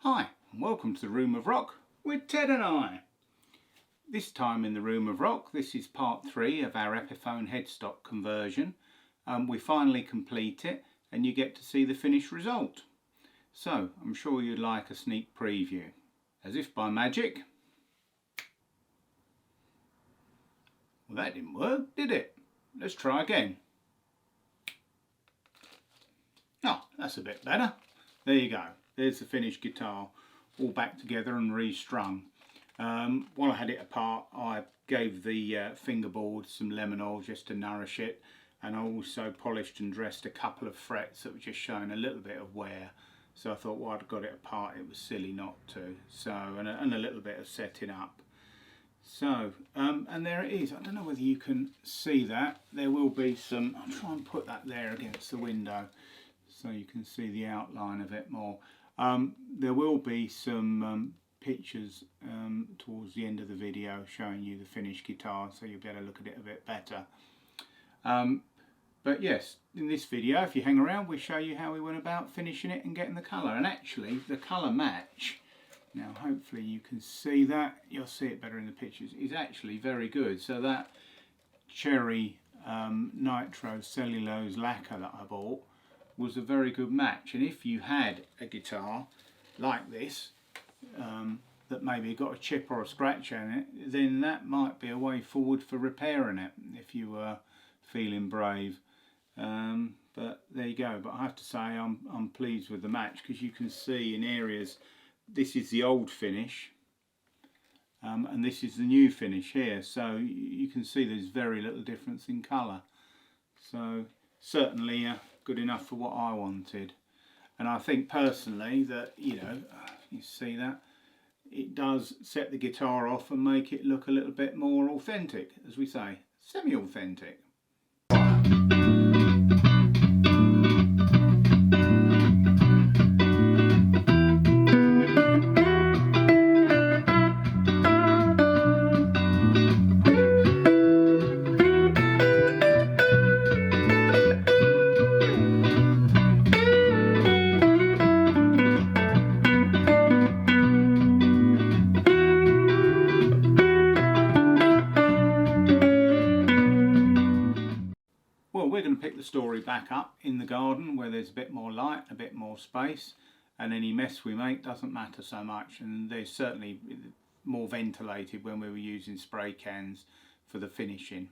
Hi, and welcome to the Room of Rock with Ted and I. This time in the Room of Rock, this is part 3 of our Epiphone Headstock conversion. We finally complete it and you get to see the finished result. So, I'm sure you'd like a sneak preview. As if by magic. Well, that didn't work, did it? Let's try again. Oh, that's a bit better. There you go. There's the finished guitar, all back together and restrung. While I had it apart, I gave the fingerboard some lemon oil just to nourish it, and I also polished and dressed a couple of frets that were just showing a little bit of wear. So I thought, while I'd got it apart, it was silly not to. So, and a little bit of setting up. So, and there it is. I don't know whether you can see that. There will be some, I'll try and put that there against the window so you can see the outline of it more. There will be some pictures towards the end of the video showing you the finished guitar, so you'll be able to look at it a bit better. But yes, in this video, if you hang around, we show you how we went about finishing it and getting the colour. And actually, the colour match, now hopefully you can see that, you'll see it better in the pictures, is actually very good. So that cherry nitro cellulose lacquer that I bought was a very good match. And if you had a guitar like this, that maybe got a chip or a scratch in it, then that might be a way forward for repairing it if you were feeling brave. But there you go. But I have to say I'm pleased with the match, because you can see in areas, this is the old finish and this is the new finish here, so you can see there's very little difference in colour. So certainly good enough for what I wanted. And I think personally that, you know, you see that it does set the guitar off and make it look a little bit more authentic, as we say, semi-authentic. Well, we're going to pick the story back up in the garden where there's a bit more light, a bit more space, and any mess we make doesn't matter so much. And there's certainly more ventilated when we were using spray cans for the finishing.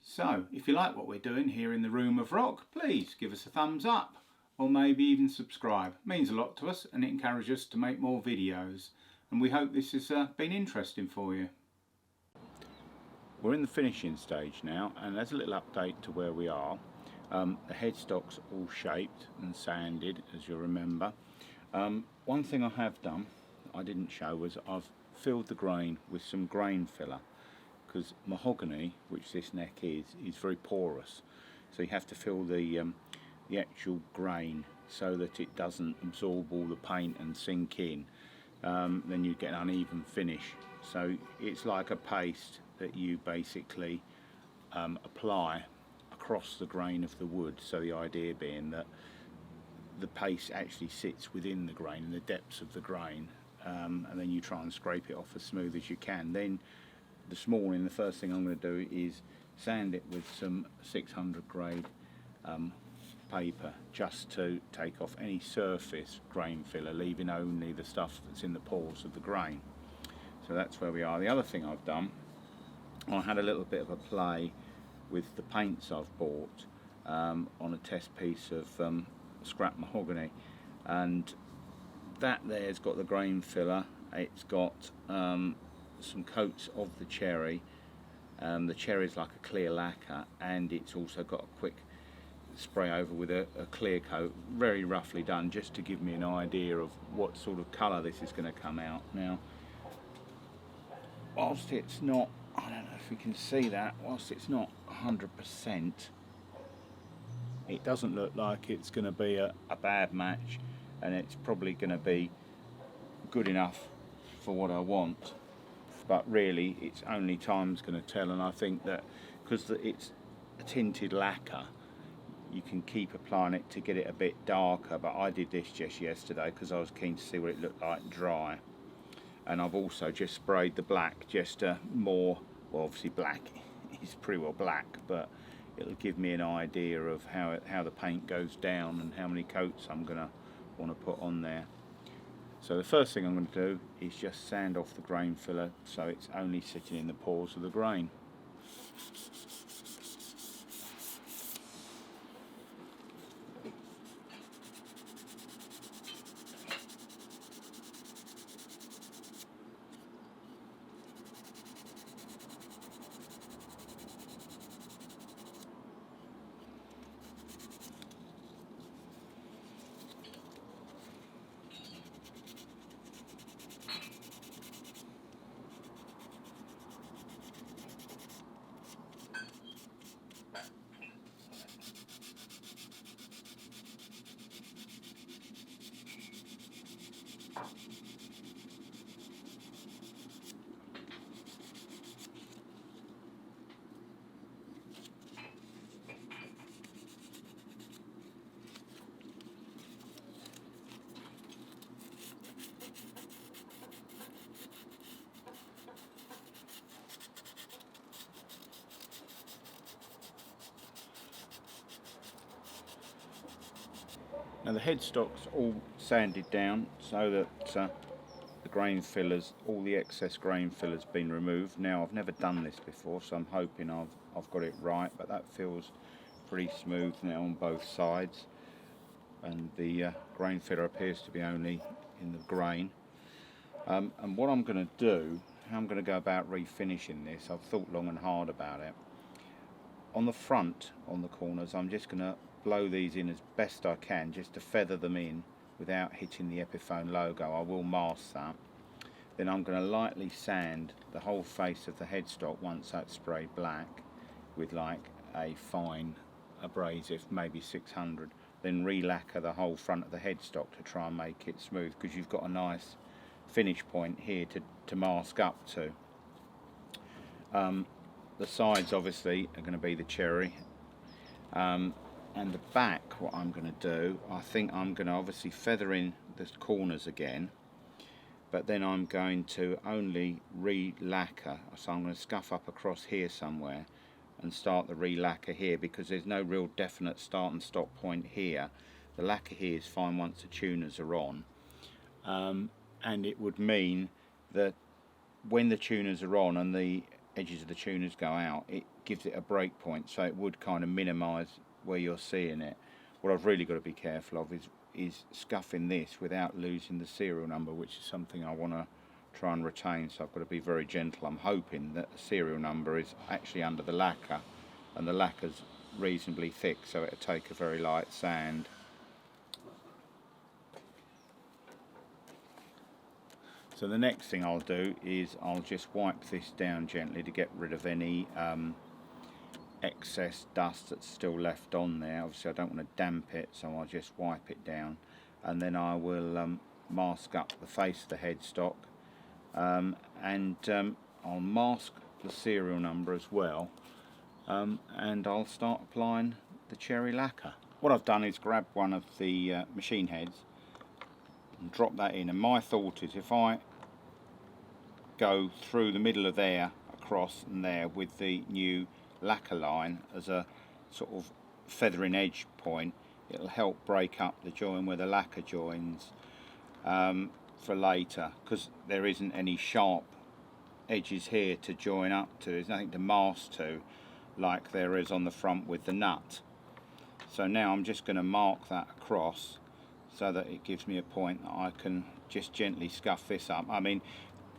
So, if you like what we're doing here in the Room of Rock, please give us a thumbs up, or maybe even subscribe. It means a lot to us and it encourages us to make more videos. And we hope this has been interesting for you. We're in the finishing stage now, and there's a little update to where we are. The headstock's all shaped and sanded, as you'll remember. One thing I have done, I didn't show, was I've filled the grain with some grain filler, because mahogany, which this neck is very porous. So you have to fill the actual grain so that it doesn't absorb all the paint and sink in. Then you get an uneven finish. So it's like a paste that you basically apply across the grain of the wood. So the idea being that the paste actually sits within the grain, in the depths of the grain, and then you try and scrape it off as smooth as you can. Then this morning, the first thing I'm going to do is sand it with some 600 grade paper, just to take off any surface grain filler, leaving only the stuff that's in the pores of the grain. So that's where we are. The other thing I've done, I had a little bit of a play with the paints I've bought on a test piece of scrap mahogany, and that there's got the grain filler. It's got some coats of the cherry. The cherry is like a clear lacquer, and it's also got a quick spray over with a clear coat, very roughly done, just to give me an idea of what sort of colour this is going to come out. Now, whilst it's not, I don't know if we can see that, whilst it's not 100%, it doesn't look like it's going to be a bad match, and it's probably going to be good enough for what I want. But really, it's only time's going to tell, and I think that because it's a tinted lacquer, you can keep applying it to get it a bit darker, but I did this just yesterday because I was keen to see what it looked like dry. And I've also just sprayed the black just more, well obviously black is pretty well black, but it'll give me an idea of how the paint goes down and how many coats I'm going to want to put on there. So the first thing I'm going to do is just sand off the grain filler so it's only sitting in the pores of the grain. Now the headstock's all sanded down so that the grain fillers, all the excess grain fillers been removed. Now I've never done this before, so I'm hoping I've got it right, but that feels pretty smooth now on both sides, and the grain filler appears to be only in the grain. And what I'm going to do, how I'm going to go about refinishing this, I've thought long and hard about it. On the front, on the corners, I'm just going to blow these in as best I can just to feather them in without hitting the Epiphone logo. I will mask that. Then I'm going to lightly sand the whole face of the headstock once that's sprayed black with like a fine abrasive, maybe 600. Then re-lacquer the whole front of the headstock to try and make it smooth, because you've got a nice finish point here to mask up to. The sides obviously are going to be the cherry. And the back, what I'm going to do, I think I'm going to obviously feather in the corners again, but then I'm going to only re-lacquer. So I'm going to scuff up across here somewhere and start the re-lacquer here, because there's no real definite start and stop point here. The lacquer here is fine once the tuners are on, and it would mean that when the tuners are on and the edges of the tuners go out, it gives it a break point, so it would kind of minimise where you're seeing it. What I've really got to be careful of is scuffing this without losing the serial number, which is something I want to try and retain, so I've got to be very gentle. I'm hoping that the serial number is actually under the lacquer, and the lacquer's reasonably thick, so it'll take a very light sand. So the next thing I'll do is I'll just wipe this down gently to get rid of any excess dust that's still left on there. Obviously I don't want to damp it, so I'll just wipe it down, and then I will mask up the face of the headstock, and I'll mask the serial number as well, and I'll start applying the cherry lacquer. What I've done is grab one of the machine heads and drop that in, and my thought is if I go through the middle of there, across and there with the new lacquer line as a sort of feathering edge point, it'll help break up the join where the lacquer joins for later, because there isn't any sharp edges here to join up to. There's nothing to mask to like there is on the front with the nut. So now I'm just going to mark that across so that it gives me a point that I can just gently scuff this up. I mean,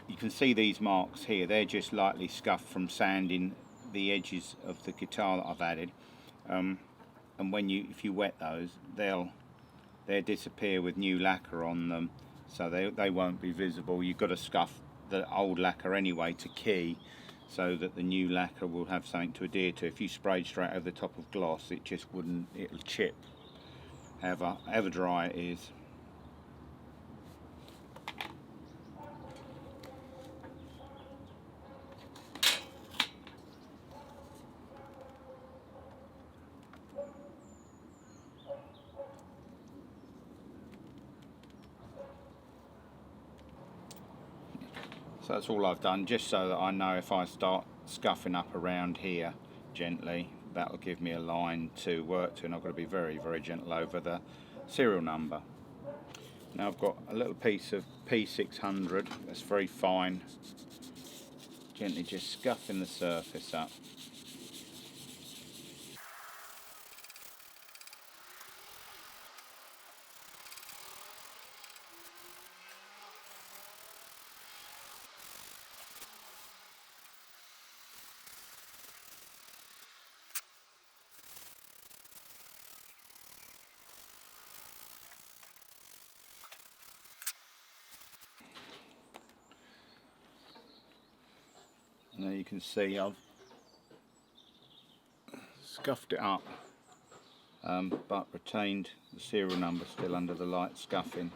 you can see these marks here, they're just lightly scuffed from sanding the edges of the guitar that I've added, and when if you wet those, they'll disappear with new lacquer on them, so they won't be visible. You've got to scuff the old lacquer anyway to key, so that the new lacquer will have something to adhere to. If you sprayed straight over the top of gloss, it just wouldn't, it'll chip, however dry it is. So that's all I've done, just so that I know if I start scuffing up around here gently, that will give me a line to work to, and I've got to be very, very gentle over the serial number. Now I've got a little piece of P600 that's very fine, gently just scuffing the surface up. Now you can see I've scuffed it up, but retained the serial number still under the light scuffing.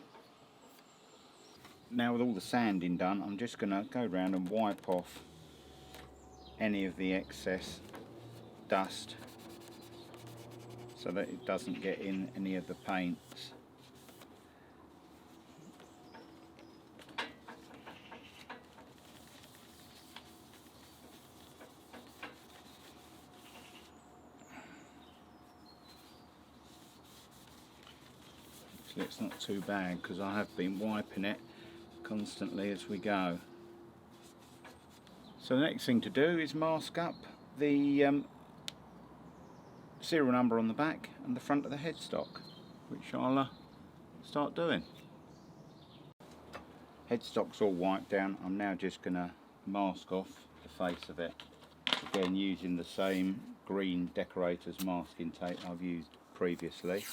Now with all the sanding done, I'm just going to go around and wipe off any of the excess dust so that it doesn't get in any of the paints. It's not too bad because I have been wiping it constantly as we go. So the next thing to do is mask up the serial number on the back and the front of the headstock, which I'll start doing. Headstock's all wiped down. I'm now just going to mask off the face of it, again using the same green decorator's masking tape I've used previously.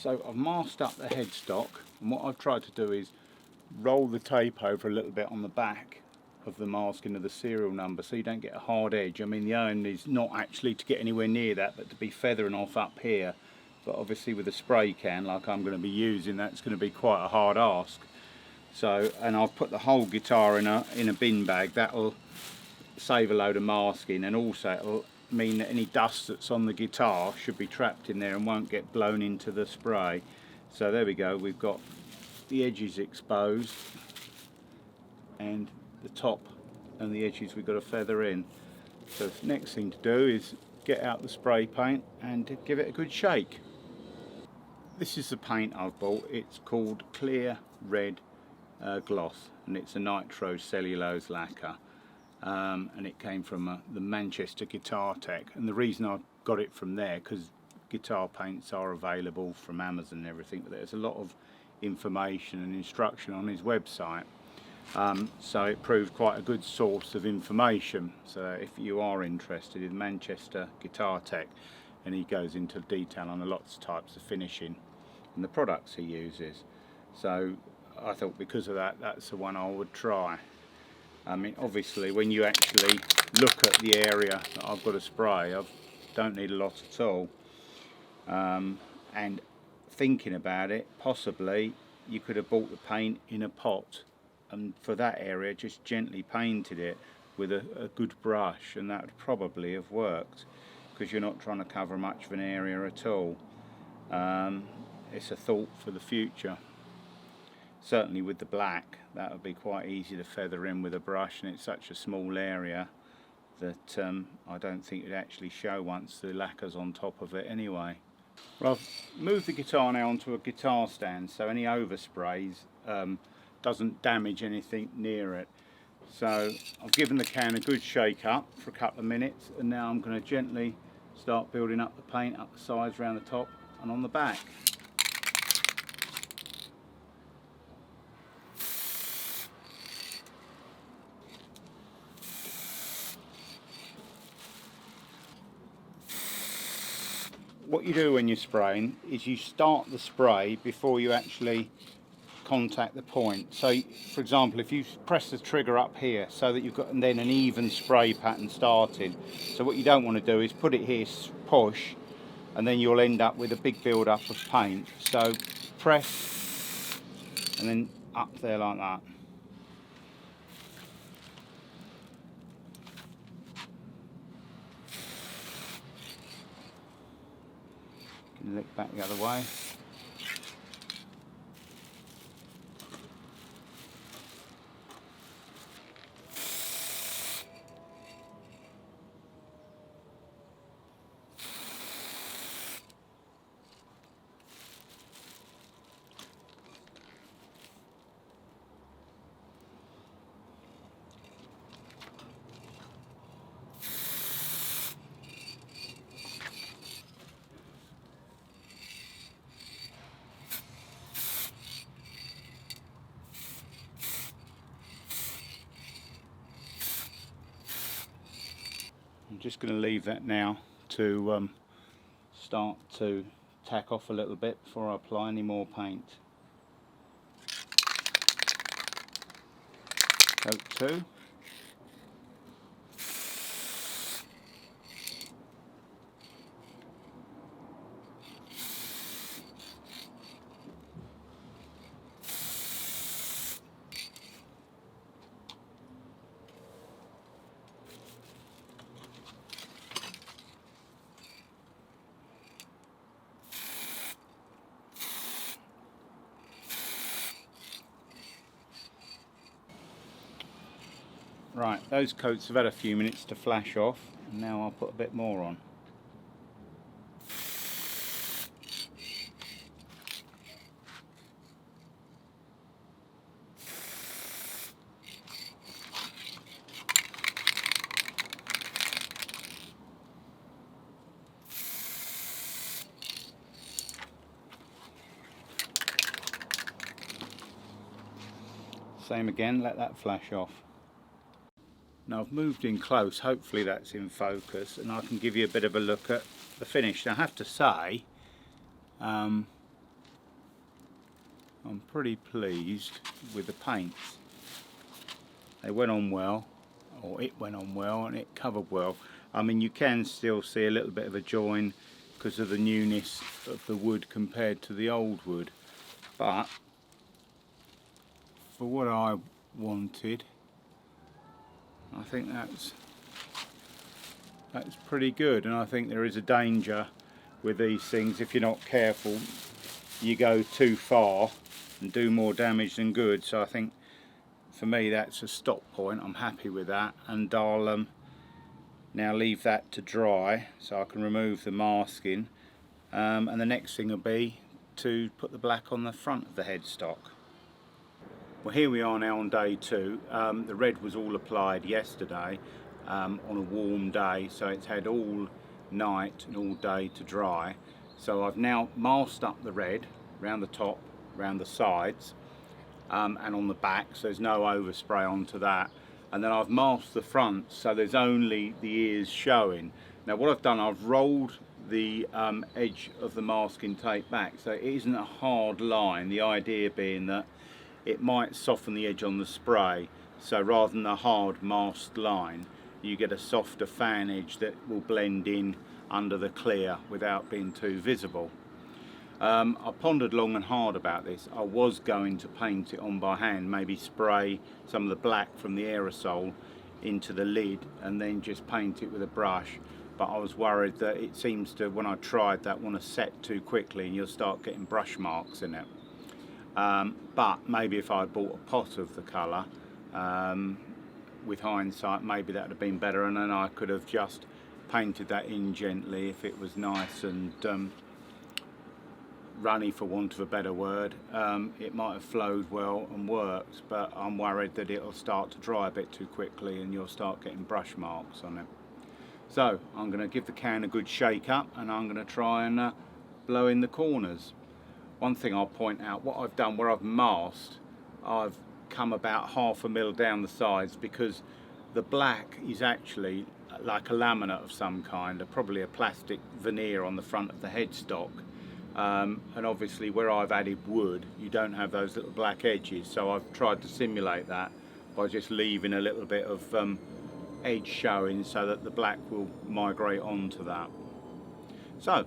So I've masked up the headstock, and what I've tried to do is roll the tape over a little bit on the back of the masking of the serial number so you don't get a hard edge. I mean, the aim is not actually to get anywhere near that, but to be feathering off up here. But obviously with a spray can like I'm going to be using, that's going to be quite a hard ask. So, and I've put the whole guitar in a bin bag. That'll save a load of masking, and also it'll mean that any dust that's on the guitar should be trapped in there and won't get blown into the spray. So there we go, we've got the edges exposed and the top and the edges we've got to feather in. So the next thing to do is get out the spray paint and give it a good shake. This is the paint I've bought. It's called Clear Red Gloss, and it's a nitrocellulose lacquer. And it came from the Manchester Guitar Tech, and the reason I got it from there, because guitar paints are available from Amazon and everything, but there's a lot of information and instruction on his website, so it proved quite a good source of information. So if you are interested in Manchester Guitar Tech, and he goes into detail on lots of types of finishing and the products he uses, so I thought because of that, that's the one I would try. I mean, obviously when you actually look at the area that I've got to spray, I don't need a lot at all. And thinking about it, possibly you could have bought the paint in a pot, and for that area just gently painted it with a good brush, and that would probably have worked, because you're not trying to cover much of an area at all. It's a thought for the future. Certainly with the black, that would be quite easy to feather in with a brush, and it's such a small area that I don't think it'd actually show once the lacquer's on top of it anyway. Well, I've moved the guitar now onto a guitar stand, so any oversprays doesn't damage anything near it. So I've given the can a good shake up for a couple of minutes, and now I'm going to gently start building up the paint up the sides, around the top and on the back. What you do when you're spraying is you start the spray before you actually contact the point. So for example, if you press the trigger up here so that you've got then an even spray pattern starting. So what you don't want to do is put it here, push, and then you'll end up with a big build up of paint. So press and then up there like that. Lick back the other way. I'm just going to leave that now to start to tack off a little bit before I apply any more paint. Coat 2. Right, those coats have had a few minutes to flash off, and now I'll put a bit more on. Same again, let that flash off. Now I've moved in close, hopefully that's in focus, and I can give you a bit of a look at the finish. Now I have to say, I'm pretty pleased with the paints. They went on well, or it went on well, and it covered well. I mean, you can still see a little bit of a join because of the newness of the wood compared to the old wood, but for what I wanted, I think that's pretty good. And I think there is a danger with these things, if you're not careful, you go too far and do more damage than good. So I think for me that's a stop point. I'm happy with that, and I'll now leave that to dry so I can remove the masking, and the next thing will be to put the black on the front of the headstock. Well, here we are now on day 2. The red was all applied yesterday on a warm day, so it's had all night and all day to dry. So I've now masked up the red around the top, around the sides, and on the back, so there's no overspray onto that. And then I've masked the front, so there's only the ears showing. Now what I've done, I've rolled the edge of the masking tape back, so it isn't a hard line, the idea being that it might soften the edge on the spray, so rather than a hard masked line, you get a softer fan edge that will blend in under the clear without being too visible. I pondered long and hard about this. I was going to paint it on by hand, maybe spray some of the black from the aerosol into the lid and then just paint it with a brush, but I was worried that it seems to, when I tried that, want to set too quickly and you'll start getting brush marks in it. But maybe if I had bought a pot of the colour, with hindsight, maybe that would have been better, and then I could have just painted that in gently if it was nice and runny, for want of a better word. It might have flowed well and worked, but I'm worried that it'll start to dry a bit too quickly and you'll start getting brush marks on it. So I'm going to give the can a good shake up, and I'm going to try and blow in the corners. One thing I'll point out, what I've done where I've masked, I've come about 1/2 mil down the sides, because the black is actually like a laminate of some kind, or probably a plastic veneer on the front of the headstock. and obviously where I've added wood you don't have those little black edges, so I've tried to simulate that by just leaving a little bit of edge showing so that the black will migrate onto that. So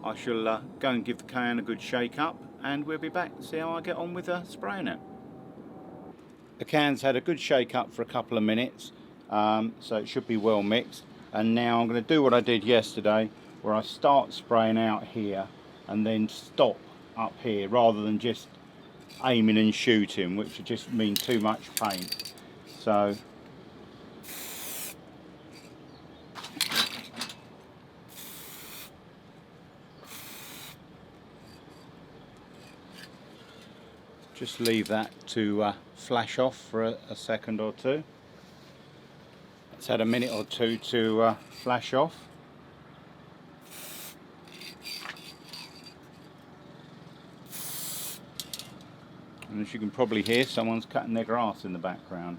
I shall go and give the can a good shake up, and we'll be back to see how I get on with spraying it. The can's had a good shake up for a couple of minutes, so it should be well mixed, and now I'm going to do what I did yesterday where I start spraying out here and then stop up here rather than just aiming and shooting, which would just mean too much paint. So just leave that to flash off for a second or two. It's had a minute or two to flash off. And as you can probably hear, someone's cutting their grass in the background.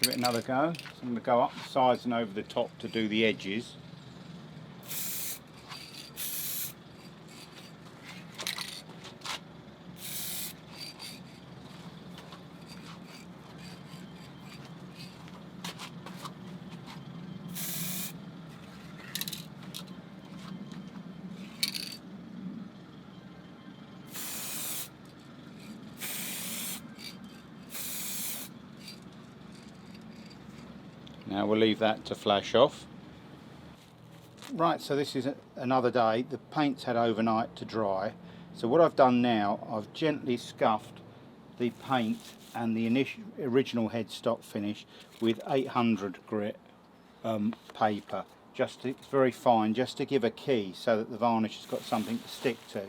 Give it another go. So I'm going to go up the sides and over the top to do the edges. Now we'll leave that to flash off. Right, so this is another day. The paint's had overnight to dry. So what I've done now, I've gently scuffed the paint and the original headstock finish with 800 grit paper. It's very fine, just to give a key so that the varnish has got something to stick to.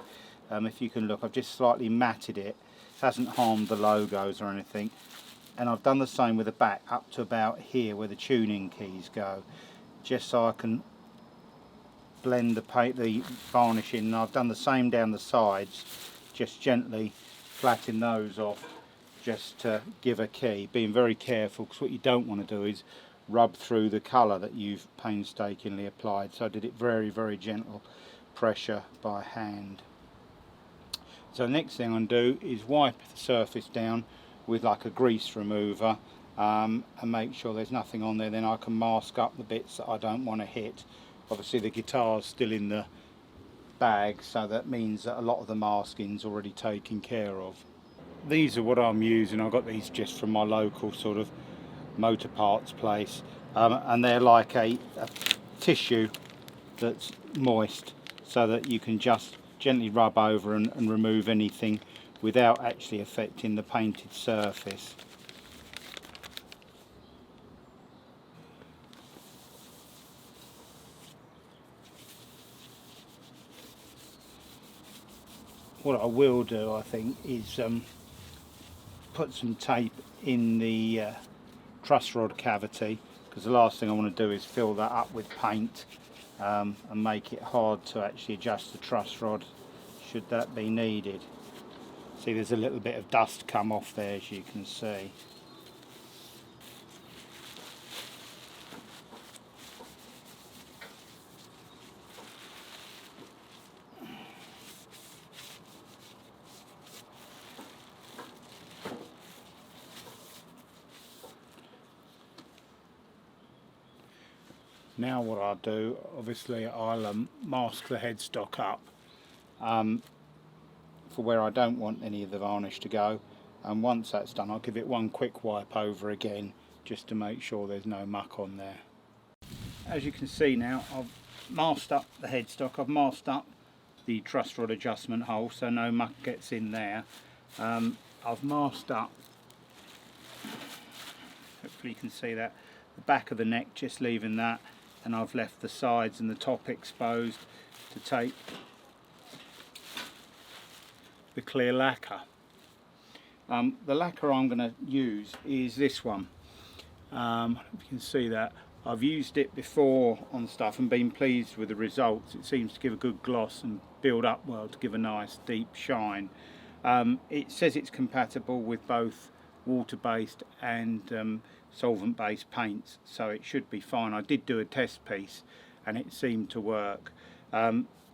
If you can look, I've just slightly matted it. It hasn't harmed the logos or anything. And I've done the same with the back up to about here where the tuning keys go, just so I can blend the varnish in. And I've done the same down the sides, just gently flatten those off just to give a key, being very careful, because what you don't want to do is rub through the colour that you've painstakingly applied. So I did it very, very gentle pressure by hand. So the next thing I'm going to do is wipe the surface down with like a grease remover and make sure there's nothing on there. Then I can mask up the bits that I don't want to hit. Obviously the guitar's still in the bag, so that means that a lot of the masking's already taken care of. These are what I'm using. I got these just from my local sort of motor parts place, and they're like a tissue that's moist, so that you can just gently rub over and remove anything without actually affecting the painted surface. What I will do, I think, is put some tape in the truss rod cavity, because the last thing I want to do is fill that up with paint and make it hard to actually adjust the truss rod should that be needed. See, there's a little bit of dust come off there, as you can see. Now what I'll do, obviously I'll mask the headstock up for where I don't want any of the varnish to go, and once that's done I'll give it one quick wipe over again just to make sure there's no muck on there. As you can see now, I've masked up the headstock, I've masked up the truss rod adjustment hole so no muck gets in there. I've masked up, hopefully you can see that, the back of the neck, just leaving that, and I've left the sides and the top exposed to take the clear lacquer. The lacquer I'm going to use is this one. I don't know if you can see that. I've used it before on stuff and been pleased with the results. It seems to give a good gloss and build up well to give a nice deep shine. It says it's compatible with both water-based and solvent-based paints, so it should be fine. I did do a test piece and it seemed to work.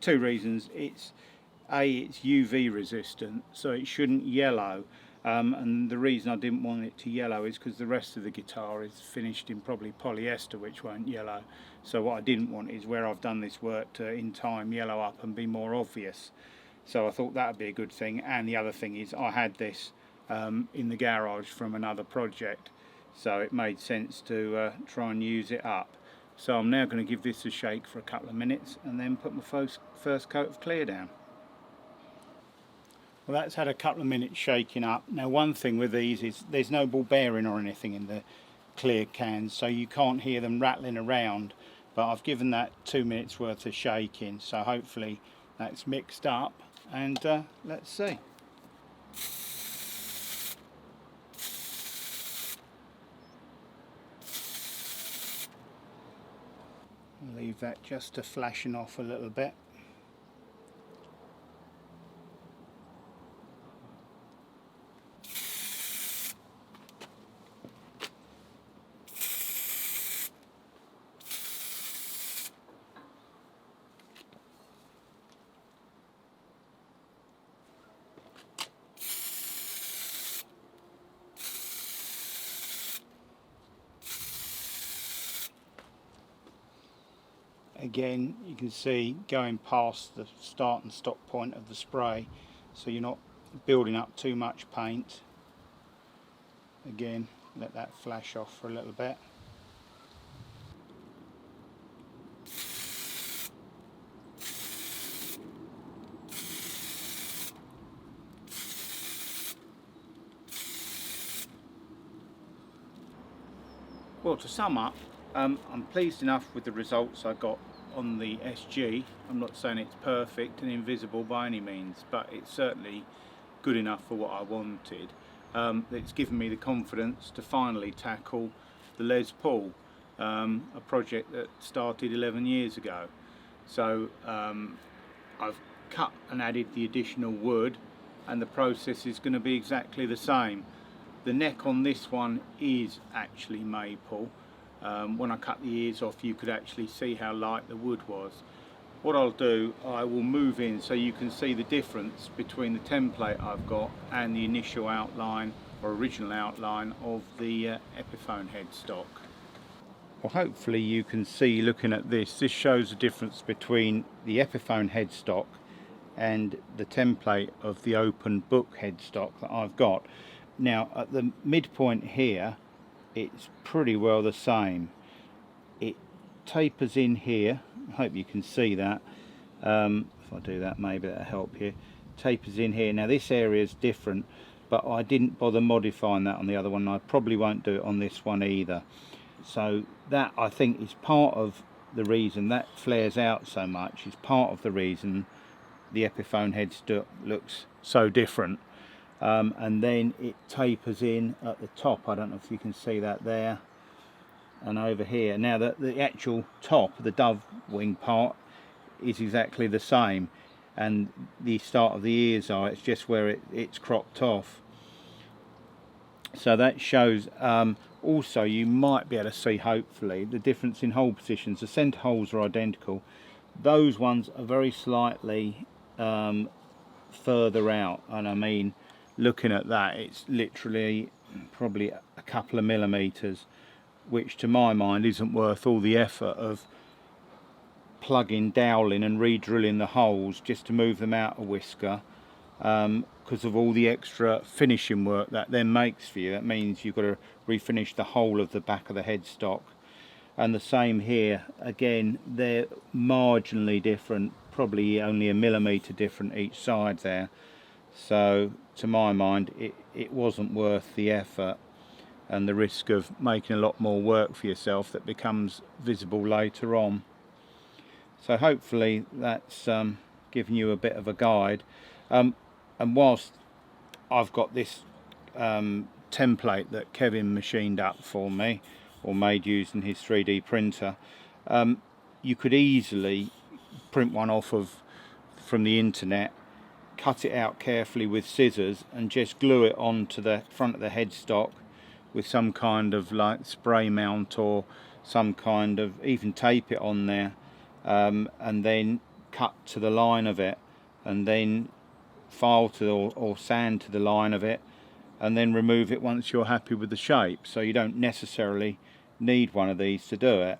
two reasons. It's UV resistant, so it shouldn't yellow. And the reason I didn't want it to yellow is because the rest of the guitar is finished in probably polyester, which won't yellow. So what I didn't want is where I've done this work to in time yellow up and be more obvious. So I thought that would be a good thing. And the other thing is I had this in the garage from another project, so it made sense to try and use it up. So I'm now going to give this a shake for a couple of minutes and then put my first coat of clear down. Well, that's had a couple of minutes shaking up. Now one thing with these is there's no ball bearing or anything in the clear cans, so you can't hear them rattling around, but I've given that 2 minutes worth of shaking, so hopefully that's mixed up, and let's see. I'll leave that just to flashing off a little bit. Again, you can see going past the start and stop point of the spray, so you're not building up too much paint. Again, let that flash off for a little bit. Well, to sum up, I'm pleased enough with the results I got on the SG. I'm not saying it's perfect and invisible by any means, but it's certainly good enough for what I wanted. It's given me the confidence to finally tackle the Les Paul, a project that started 11 years ago. So I've cut and added the additional wood, and the process is going to be exactly the same. The neck on this one is actually maple. When I cut the ears off, you could actually see how light the wood was. What I'll do, I will move in so you can see the difference between the template I've got and the initial outline or original outline of the Epiphone headstock. Well, hopefully you can see, looking at this shows the difference between the Epiphone headstock and the template of the open book headstock that I've got. Now at the midpoint here, it's pretty well the same. It tapers in here. I hope you can see that. If I do that, maybe that'll help you. Tapers in here. Now this area is different, but I didn't bother modifying that on the other one. I probably won't do it on this one either. So that, I think, is part of the reason that flares out so much. Is part of the reason the Epiphone headstock looks so different. And then it tapers in at the top. I don't know if you can see that there and over here. Now the actual top, the dove wing part, is exactly the same, and the start of the ears are, it's just where it's cropped off. So that shows, also you might be able to see, hopefully, the difference in hole positions. The centre holes are identical. Those ones are very slightly further out, and I mean, looking at that, it's literally probably a couple of millimetres, which to my mind isn't worth all the effort of plugging, doweling and re-drilling the holes just to move them out a whisker, because of all the extra finishing work that then makes for you. That means you've got to refinish the whole of the back of the headstock. And the same here, again, they're marginally different, probably only a millimetre different each side there. So to my mind, it wasn't worth the effort and the risk of making a lot more work for yourself that becomes visible later on. So hopefully that's given you a bit of a guide. And whilst I've got this template that Kevin machined up for me, or made using his 3D printer, you could easily print one off from the internet, cut it out carefully with scissors and just glue it onto the front of the headstock with some kind of like spray mount, or some kind of, even tape it on there, and then cut to the line of it and then file to or sand to the line of it, and then remove it once you're happy with the shape. So you don't necessarily need one of these to do it.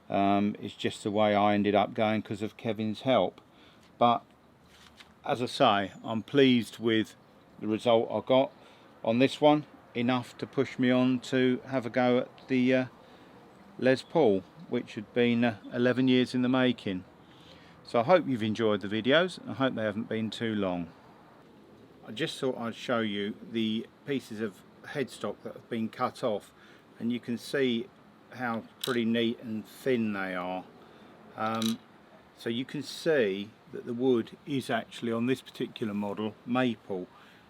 It's just the way I ended up going because of Kevin's help. But as I say, I'm pleased with the result I got on this one, enough to push me on to have a go at the Les Paul, which had been 11 years in the making. So I hope you've enjoyed the videos. I hope they haven't been too long. I just thought I'd show you the pieces of headstock that have been cut off, and you can see how pretty neat and thin they are. So you can see that the wood is actually, on this particular model, maple,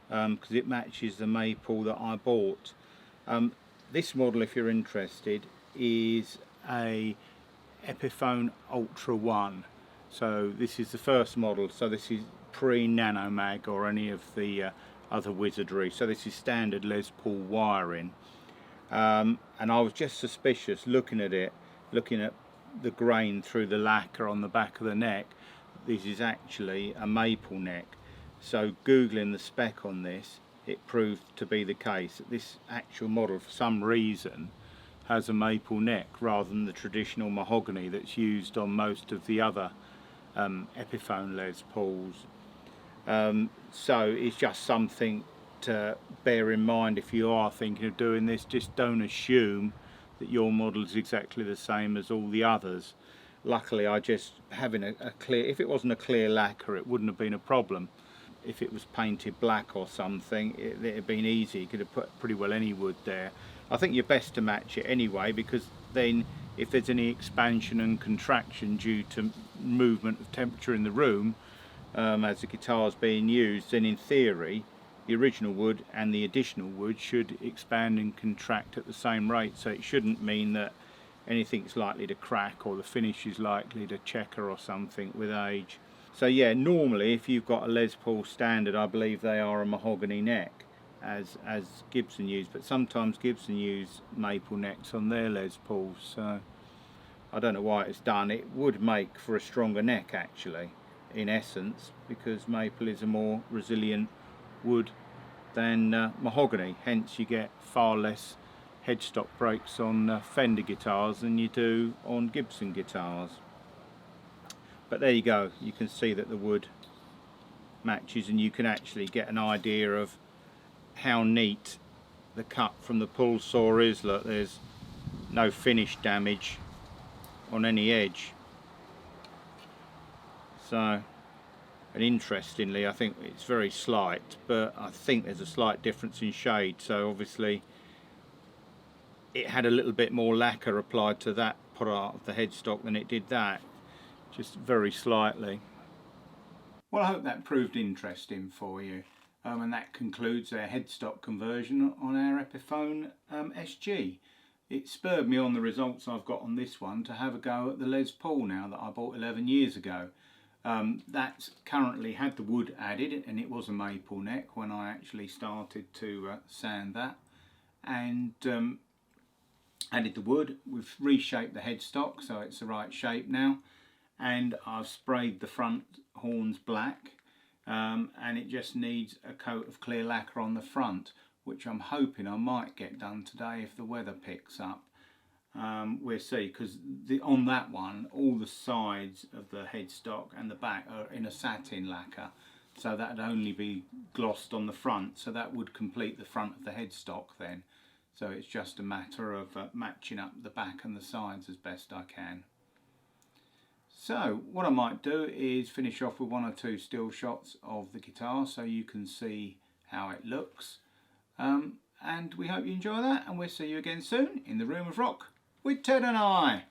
because it matches the maple that I bought. This model, if you're interested, is a Epiphone Ultra 1. So this is the first model, so this is pre-nanomag or any of the other wizardry. So this is standard Les Paul wiring. And I was just suspicious looking at it, looking at the grain through the lacquer on the back of the neck. This is actually a maple neck. So googling the spec on this, it proved to be the case. This actual model, for some reason, has a maple neck rather than the traditional mahogany that's used on most of the other Epiphone Les Pauls. So it's just something to bear in mind if you are thinking of doing this. Just don't assume that your model is exactly the same as all the others. Luckily, I just having a clear, if it wasn't a clear lacquer, it wouldn't have been a problem. If it was painted black or something, it'd have been easy. You could have put pretty well any wood there. I think you're best to match it anyway, because then if there's any expansion and contraction due to movement of temperature in the room as the guitar's being used, then in theory the original wood and the additional wood should expand and contract at the same rate. So it shouldn't mean that anything's likely to crack or the finish is likely to checker or something with age. So yeah, normally if you've got a Les Paul standard, I believe they are a mahogany neck as Gibson used, but sometimes Gibson use maple necks on their Les Pauls, so I don't know why it's done. It would make for a stronger neck actually, in essence, because maple is a more resilient wood than mahogany, hence you get far less headstock breaks on Fender guitars than you do on Gibson guitars. But there you go, you can see that the wood matches, and you can actually get an idea of how neat the cut from the pull saw is. Look, there's no finish damage on any edge. So, and interestingly, I think it's very slight, but I think there's a slight difference in shade. So obviously it had a little bit more lacquer applied to that part of the headstock than it did that, just very slightly. Well, I hope that proved interesting for you. And that concludes our headstock conversion on our Epiphone SG. It spurred me on the results I've got on this one to have a go at the Les Paul now that I bought 11 years ago. That's currently had the wood added, and it was a maple neck when I actually started to sand that, and added the wood. We've reshaped the headstock so it's the right shape now, and I've sprayed the front horns black, and it just needs a coat of clear lacquer on the front, which I'm hoping I might get done today if the weather picks up. We'll see, because on that one all the sides of the headstock and the back are in a satin lacquer, so that'd only be glossed on the front, so that would complete the front of the headstock then. So it's just a matter of matching up the back and the sides as best I can. So what I might do is finish off with one or two still shots of the guitar so you can see how it looks. And we hope you enjoy that, and we'll see you again soon in the Room of Rock with Ted and I.